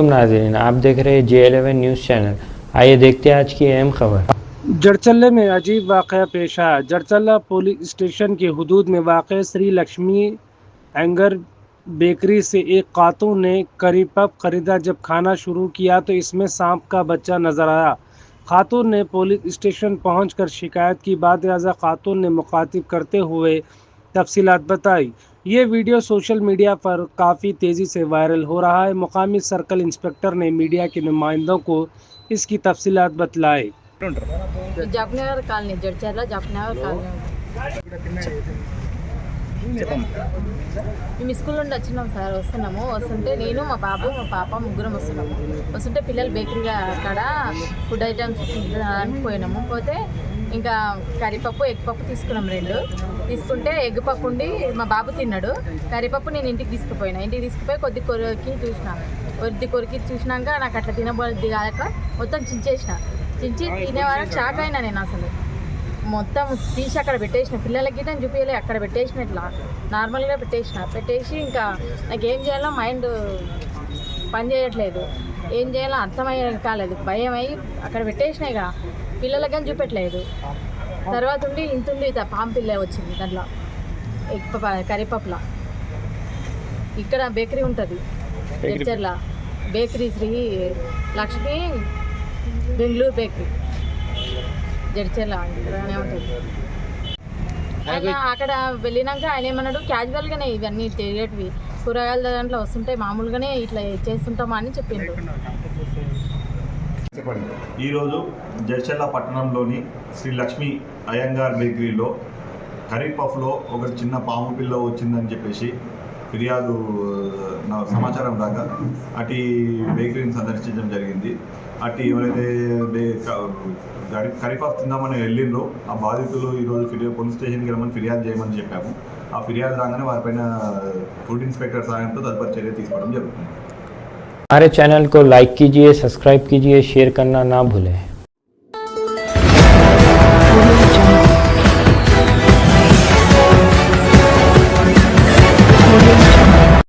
नाज़रीन, आप देख रहे हैं J11 न्यूज़ चैनल। आइए देखते हैं आज की अहम खबर। जड़चल्ले में अजीब वाक़या पेश आया। जड़चल्ला पुलिस स्टेशन की हदूद में वाक़ श्री लक्ष्मी एंगर बेकरी से एक खातून ने करी पफ खरीदा। जब खाना शुरू किया तो इसमें सांप का बच्चा नजर आया। खातून ने पुलिस स्टेशन पहुंचकर शिकायत की। बाद लिहाजा खातून ने मुखातिब करते हुए तफसीलात बताई। ये वीडियो सोशल मीडिया पर काफ़ी तेज़ी से वायरल हो रहा है। मुकामी सर्कल इंस्पेक्टर ने मीडिया के नुमाइंदों को इसकी तफसीलात बतलाई। जपनगर కాలనీ జడ్చర్ల జపనగర్ కాలనీ మేము స్కూల్ నుండి వచ్చినాం సార్. వస్తుంటే నేను మా బాబు మా పాప ముగ్గురం వస్తుంటే పిల్లలు బేకరీగా అక్కడ ఫుడ్ ఐటమ్స్ పోయినాము. పోతే ఇంకా కర్రీపప్పు ఎగ్ పప్పు తీసుకున్నాం. తీసుకుంటే ఎగ్ పప్పు ఉండి మా బాబు తిన్నాడు. కర్రీపప్పు నేను ఇంటికి తీసుకుపోయి కొద్ది కొరికి చూసినాక నాకు అట్లా తినబోద్ది కాక మొత్తం చించి తినే వరకు షాక్ అయినా. నేను అసలు మొత్తం తీసి అక్కడ పెట్టేసిన. పిల్లలకి నేను చూపించలే, అక్కడ పెట్టేసిన. ఇట్లా నార్మల్గా పెట్టేసి ఇంకా నాకు ఏం చేయాలో మైండ్ పని చేయట్లేదు. ఏం చేయాలో అర్థమయ్యే కాలేదు. భయం అయ్యి అక్కడ పెట్టేసిన. ఇక పిల్లలకి కానీ చూపెట్టలేదు. తర్వాత ఉండి ఇంతుంది పాము పిల్ల వచ్చింది దాంట్లో కర్రీపప్పులా. ఇక్కడ బేకరీ ఉంటుంది జడ్చర్ల, బేకరీ శ్రీ లక్ష్మి బెంగళూరు బేకరీ జడ్చర్ల ఇక్కడనే ఉంటుంది. ఆయన అక్కడ వెళ్ళినాక ఆయన ఏమన్నాడు, క్యాజువల్గానే ఇవన్నీ తిరిగేటివి కూరగాయల దాంట్లో వస్తుంటాయి, మామూలుగానే ఇట్లా చేస్తుంటామా అని చెప్పిండు. ఈరోజు జడ్చర్ల పట్టణంలోని శ్రీ లక్ష్మి అయ్యంగార్ బేకరీలో కర్రీ పఫ్లో ఒక చిన్న పాము పిల్ల వచ్చిందని చెప్పేసి ఫిర్యాదు సమాచారం రాగా అటు బేకరీని సందర్శించడం జరిగింది. అటు ఎవరైతే కర్రీ పఫ్ తిందామని వెళ్ళిండ్రో ఆ బాధితులు ఈరోజు పోలీస్ స్టేషన్కి వెళ్ళమని ఫిర్యాదు చేయమని చెప్పాము. ఆ ఫిర్యాదు రాగానే వారిపైన ఫుడ్ ఇన్స్పెక్టర్ సహాయంతో తదుపరి చర్య తీసుకోవడం జరుగుతుంది. हमारे चैनल को लाइक कीजिए, सब्सक्राइब कीजिए, शेयर करना ना भूलें।